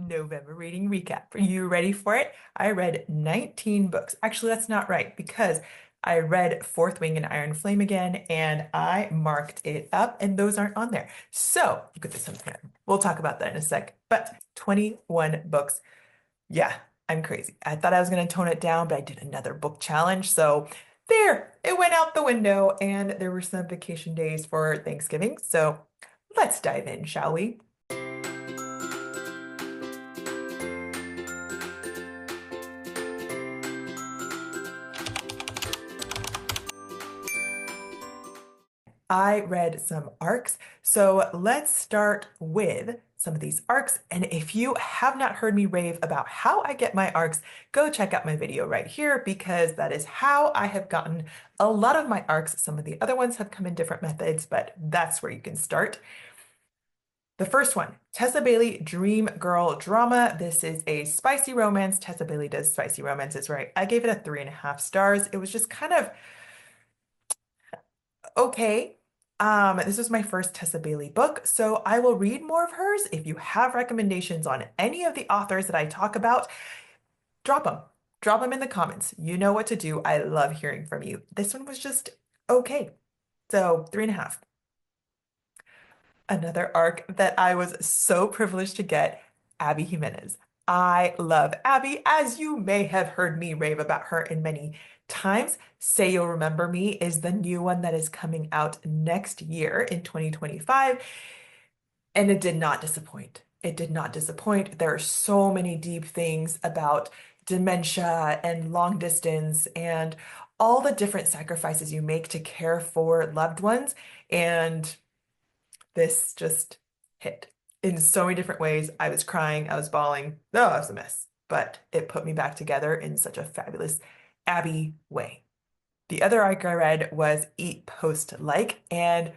November reading recap. Are you ready for it? I read 19 books. Actually, that's not right because I read Fourth Wing and Iron Flame again and I marked it up and those aren't on there. So, look at this on here. We'll talk about that in a sec. But 21 books. Yeah, I'm crazy. I thought I was going to tone it down, but I did another book challenge. So, there, it went out the window and there were some vacation days for Thanksgiving. So, let's dive in, shall we? I read some arcs. So let's start with some of these arcs. And if you have not heard me rave about how I get my arcs, go check out my video right here because that is how I have gotten a lot of my arcs. Some of the other ones have come in different methods, but that's where you can start. The first one, Tessa Bailey Dream Girl Drama. This is a spicy romance. Tessa Bailey does spicy romances, right? I gave it a 3.5 stars. It was just kind of okay. This was my first Tessa Bailey book, so I will read more of hers. If you have recommendations on any of the authors that I talk about, drop them. Drop them in the comments. You know what to do. I love hearing from you. This one was just okay. So 3.5. Another arc that I was so privileged to get, Abby Jimenez. I love Abby, as you may have heard me rave about her in many times. Say You'll Remember Me is the new one that is coming out next year in 2025, and it did not disappoint. It did not disappoint. There are so many deep things about dementia and long distance and all the different sacrifices you make to care for loved ones. And this just hit in so many different ways. I was crying, I was bawling. Oh, it was a mess, but it put me back together in such a fabulous Abby way. The other arc I read was Eat, Post, Like, and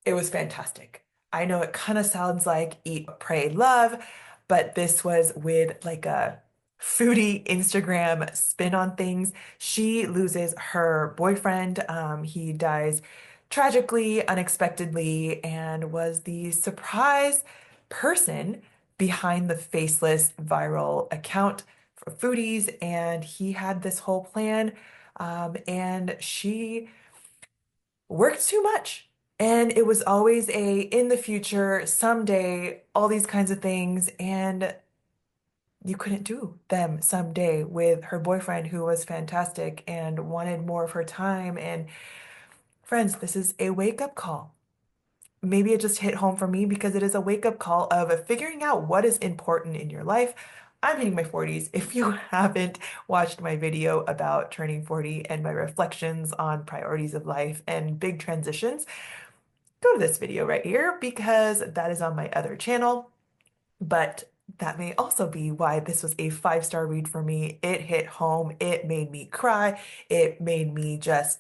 it was fantastic. I know it kind of sounds like Eat, Pray, Love, but this was with like a foodie Instagram spin on things. She loses her boyfriend. He dies tragically, unexpectedly, and was the surprise person behind the faceless viral account for foodies. And he had this whole plan, and she worked too much. And it was always a in the future, someday, all these kinds of things. And you couldn't do them someday with her boyfriend who was fantastic and wanted more of her time. And friends, this is a wake-up call. Maybe it just hit home for me because it is a wake-up call of figuring out what is important in your life. I'm hitting my 40s. If you haven't watched my video about turning 40 and my reflections on priorities of life and big transitions, go to this video right here because that is on my other channel. But that may also be why this was a 5-star read for me. It hit home. It made me cry. It made me just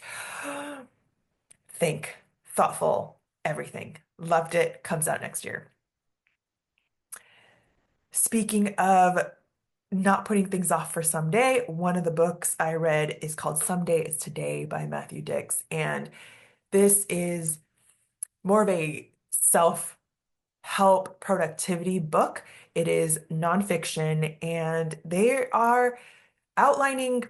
think, thoughtful, everything. Loved it. Comes out next year. Speaking of not putting things off for someday, one of the books I read is called Someday is Today by Matthew Dix. And this is more of a self-help productivity book. It is nonfiction, and they are outlining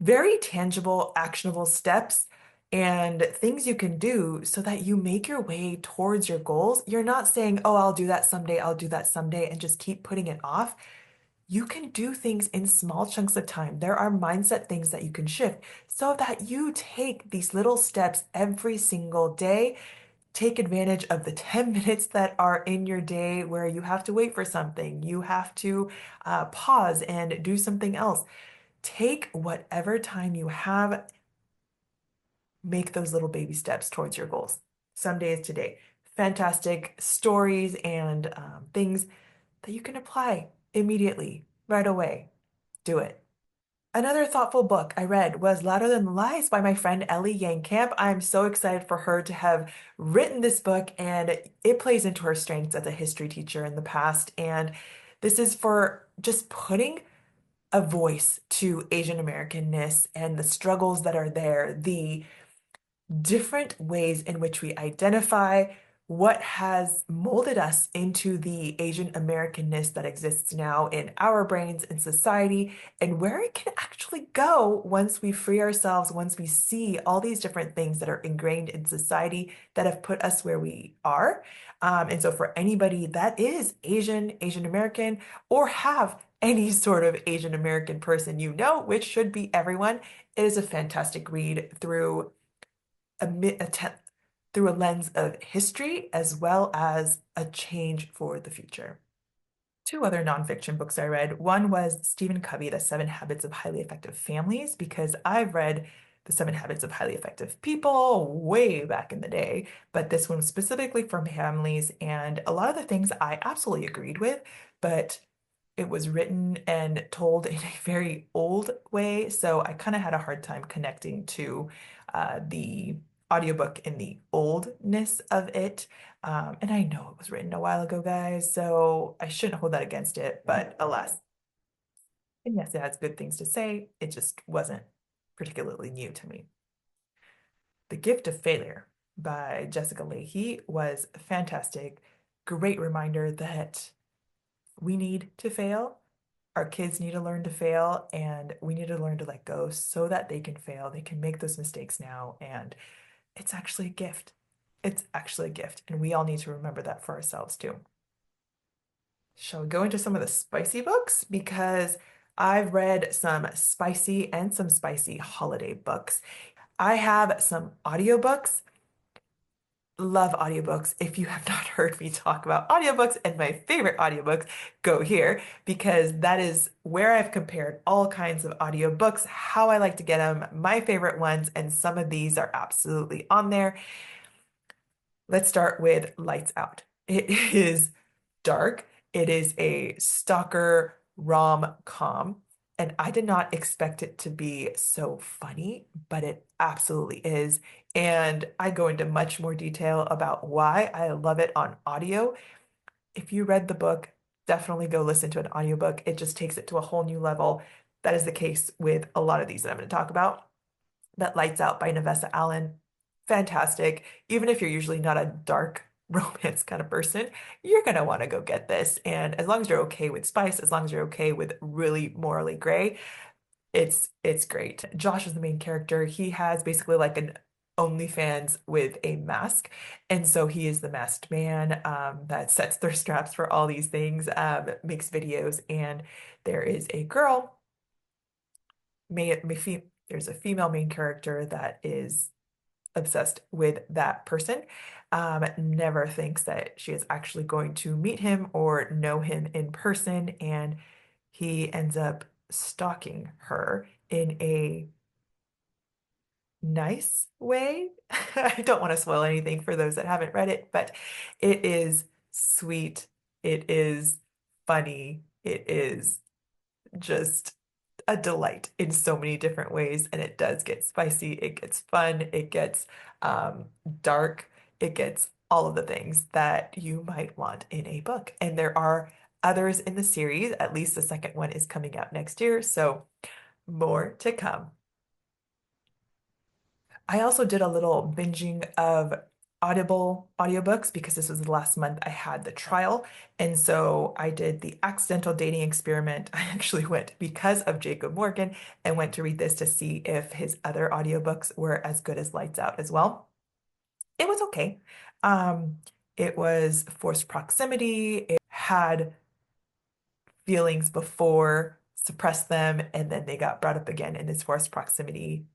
very tangible, actionable steps and things you can do so that you make your way towards your goals. You're not saying, oh, I'll do that someday, I'll do that someday, and just keep putting it off. You can do things in small chunks of time. There are mindset things that you can shift so that you take these little steps every single day. Take advantage of the 10 minutes that are in your day where you have to wait for something, you have to pause and do something else. Take whatever time you have, make those little baby steps towards your goals. Some days today. Fantastic stories and things that you can apply immediately, right away. Do it. Another thoughtful book I read was Louder Than Lies by my friend Ellie Camp. I'm so excited for her to have written this book, and it plays into her strengths as a history teacher in the past. And this is for just putting a voice to Asian Americanness and the struggles that are there, the different ways in which we identify what has molded us into the Asian Americanness that exists now in our brains and society, and where it can actually go once we free ourselves, once we see all these different things that are ingrained in society that have put us where we are. And so, for anybody that is Asian, Asian American, or have any sort of Asian American person you know, which should be everyone, it is a fantastic read a, mi- a te- through a lens of history as well as a change for the future. Two other nonfiction books I read. One was Stephen Covey, The Seven Habits of Highly Effective Families, because I've read The Seven Habits of Highly Effective People way back in the day, but this one was specifically for families, and a lot of the things I absolutely agreed with, but it was written and told in a very old way, so I kind of had a hard time connecting to the audiobook in the oldness of it. And I know it was written a while ago, guys, so I shouldn't hold that against it, but alas. And yes, it has good things to say. It just wasn't particularly new to me. The Gift of Failure by Jessica Lahey was fantastic. Great reminder that we need to fail. Our kids need to learn to fail, and we need to learn to let go so that they can fail. They can make those mistakes now, and it's actually a gift. It's actually a gift, and we all need to remember that for ourselves too. Shall we go into some of the spicy books? Because I've read some spicy and some spicy holiday books. I have some audiobooks. Love audiobooks. If you have not heard me talk about audiobooks and my favorite audiobooks, go here because that is where I've compared all kinds of audiobooks, how I like to get them, my favorite ones, and some of these are absolutely on there. Let's start with Lights Out. It is dark. It is a stalker rom-com, and I did not expect it to be so funny, but it absolutely is. And I go into much more detail about why I love it on audio. If you read the book, definitely go listen to an audiobook. It just takes it to a whole new level. That is the case with a lot of these that I'm going to talk about. That Lights Out by Navessa Allen, fantastic. Even if you're usually not a dark romance kind of person, you're gonna want to go get this. And as long as you're okay with spice, as long as you're okay with really morally gray, it's great. Josh is the main character. He has basically like an OnlyFans with a mask. And so he is the masked man that sets their straps for all these things, makes videos, and there is a girl there's a female main character that is obsessed with that person, never thinks that she is actually going to meet him or know him in person, and he ends up stalking her in a nice way. I don't want to spoil anything for those that haven't read it, but it is sweet. It is funny. It is just a delight in so many different ways. And it does get spicy, it gets fun, it gets um, dark, it gets all of the things that you might want in a book. And there are others in the series, at least the second one is coming out next year. So more to come. I also did a little binging of Audible audiobooks because this was the last month I had the trial. And so I did the accidental dating experiment. I actually went because of Jacob Morgan and went to read this to see if his other audiobooks were as good as Lights Out as well. It was okay. Um, it was forced proximity. It had feelings before, suppressed them, and then they got brought up again in this forced proximity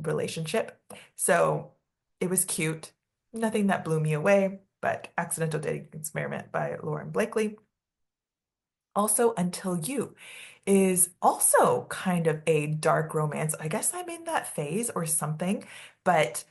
relationship. So it was cute. Nothing that blew me away, but Accidental Dating Experiment by Lauren Blakely. Also, Until You is also kind of a dark romance. I guess I'm in that phase or something, but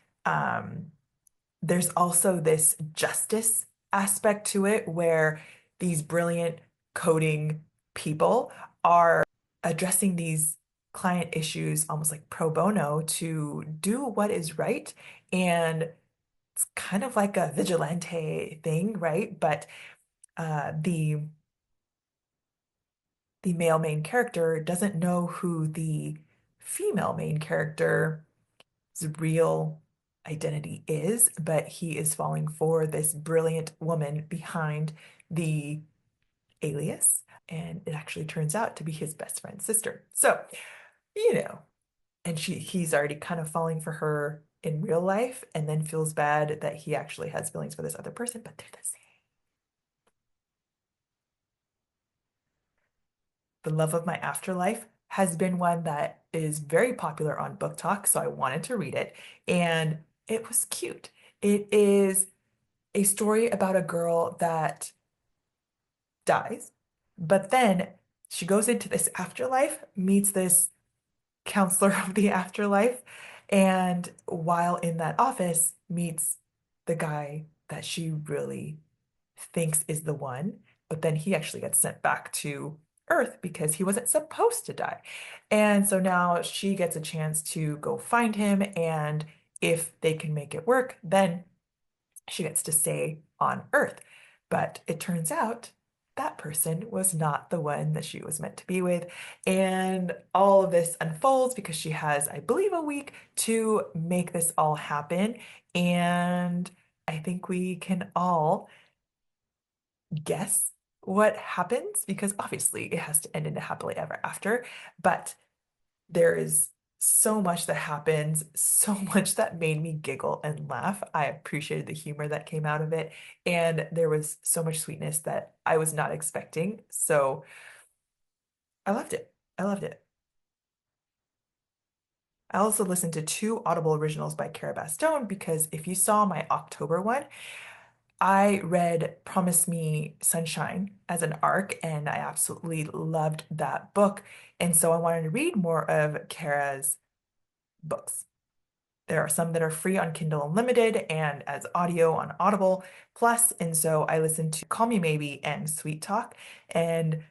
there's also this justice aspect to it where these brilliant coding people are addressing these client issues almost like pro bono to do what is right. And it's kind of like a vigilante thing, right? But the male main character doesn't know who the female main character's real identity is, but he is falling for this brilliant woman behind the alias, and it actually turns out to be his best friend's sister. So, you know, and he's already kind of falling for her in real life and then feels bad that he actually has feelings for this other person, but they're the same. The Love of My Afterlife has been one that is very popular on Book Talk, so I wanted to read it, and it was cute. It is a story about a girl that dies, but then she goes into this afterlife, meets this counselor of the afterlife, and while in that office, meets the guy that she really thinks is the one, but then he actually gets sent back to Earth because he wasn't supposed to die. And so now she gets a chance to go find him, and if they can make it work, then she gets to stay on Earth. But it turns out that person was not the one that she was meant to be with. And all of this unfolds because she has, I believe, a week to make this all happen. And I think we can all guess what happens because obviously it has to end in a happily ever after. But there is so much that happens, so much that made me giggle and laugh. I appreciated the humor that came out of it, and there was so much sweetness that I was not expecting. So I loved it. I loved it. I also listened to two Audible originals by Cara Bastone because if you saw my October one, I read Promise Me Sunshine as an arc, and I absolutely loved that book. And so I wanted to read more of Cara's books. There are some that are free on Kindle Unlimited and as audio on Audible Plus. And so I listened to Call Me Maybe and Sweet Talk. And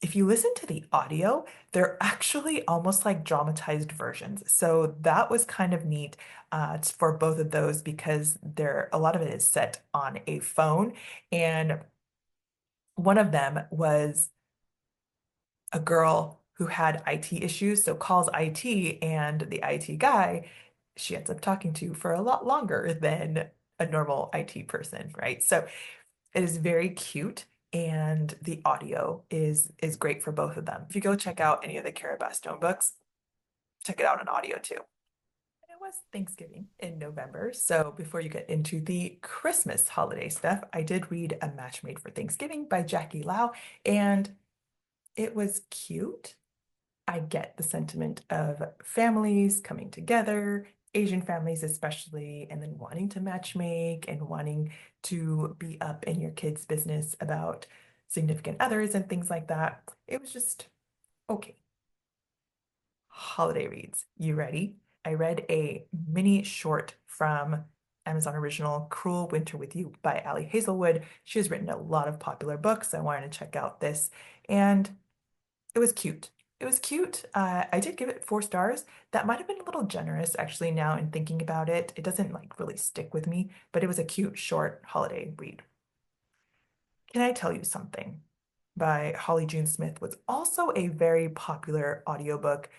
if you listen to the audio, they're actually almost like dramatized versions. So that was kind of neat for both of those because a lot of it is set on a phone. And one of them was a girl who had IT issues, so calls IT, and the IT guy she ends up talking to for a lot longer than a normal IT person, right? So it is very cute, and the audio is great for both of them. If you go check out any of the Cara Bastone books, check it out on audio too. And it was Thanksgiving in November, so before you get into the Christmas holiday stuff, I did read A Match Made for Thanksgiving by Jackie Lau, and it was cute. I get the sentiment of families coming together, Asian families especially, and then wanting to matchmake and wanting to be up in your kids' business about significant others and things like that. It was just okay. Holiday reads. You ready? I read a mini short from Amazon Original, Cruel Winter with You by Ali Hazelwood. She has written a lot of popular books. I wanted to check out this, and it was cute. It was cute. I did give it 4 stars. That might have been a little generous, actually, now in thinking about it. It doesn't like really stick with me, but it was a cute, short holiday read. Can I Tell You Something by Holly June Smith was also a very popular audiobook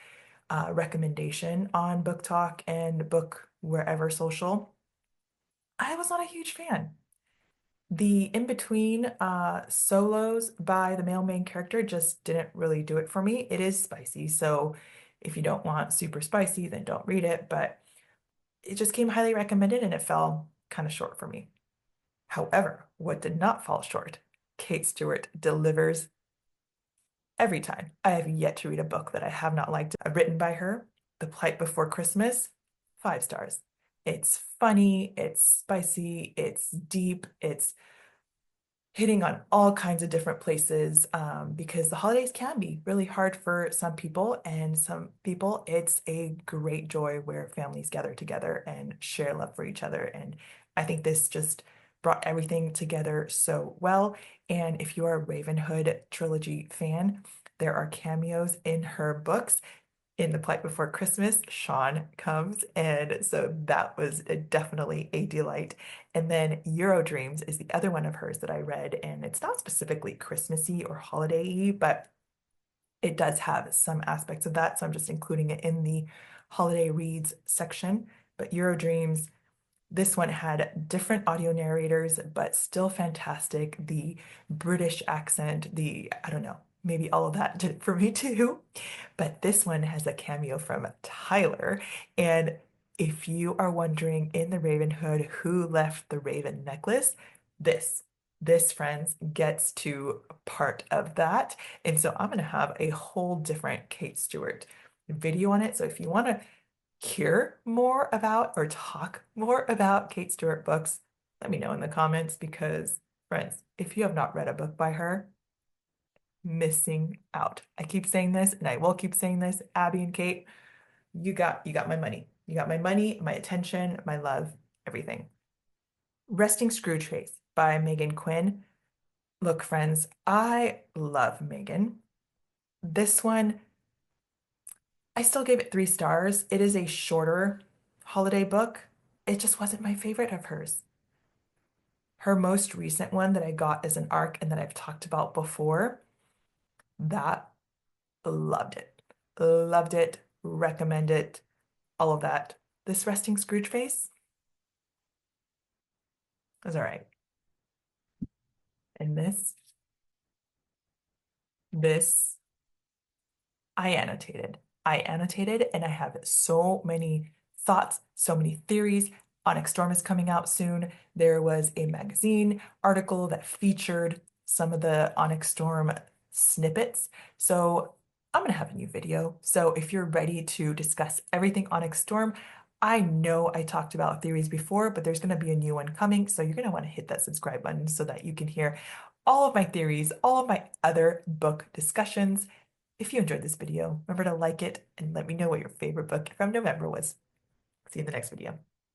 recommendation on Book Talk and Book Wherever Social. I was not a huge fan. The in-between solos by the male main character just didn't really do it for me. It is spicy, so if you don't want super spicy, then don't read it, but it just came highly recommended and it fell kind of short for me. However, what did not fall short, Kate Stewart delivers every time. I have yet to read a book that I have not liked written by her. The Plight Before Christmas, 5 stars. It's funny, it's spicy, it's deep, it's hitting on all kinds of different places because the holidays can be really hard for some people, and some people it's a great joy where families gather together and share love for each other. And I think this just brought everything together so well. And if you are a Ravenhood trilogy fan, there are cameos in her books. In The Plight Before Christmas, Sean comes, and so that was definitely a delight. And then Euro Dreams is the other one of hers that I read, and it's not specifically Christmassy or holiday-y, but it does have some aspects of that, so I'm just including it in the holiday reads section. But Euro Dreams This one had different audio narrators, but still fantastic. The British accent, I don't know, maybe all of that did it for me too. But this one has a cameo from Tyler. And if you are wondering in the Raven Hood who left the Raven necklace, this, this, friends, gets to part of that. And so I'm going to have a whole different Kate Stewart video on it. So if you want to hear more about or talk more about Kate Stewart books, let me know in the comments because, friends, if you have not read a book by her, missing out. I keep saying this and I will keep saying this, Abby and Kate, you got my money. You got my money, my attention, my love, everything. Resting Scrooge Face by Megan Quinn. Look, friends, I love Megan. This one, I still gave it 3 stars. It is a shorter holiday book. It just wasn't my favorite of hers. Her most recent one that I got as an ARC and that I've talked about before, that loved it. Loved it, recommend it, all of that. This Resting Scrooge Face is all right. And this I annotated. I annotated and I have so many thoughts, so many theories. Onyx Storm is coming out soon. There was a magazine article that featured some of the Onyx Storm snippets. So I'm going to have a new video. So if you're ready to discuss everything Onyx Storm, I know I talked about theories before, but there's going to be a new one coming. So you're going to want to hit that subscribe button so that you can hear all of my theories, all of my other book discussions. If you enjoyed this video, remember to like it and let me know what your favorite book from November was. See you in the next video.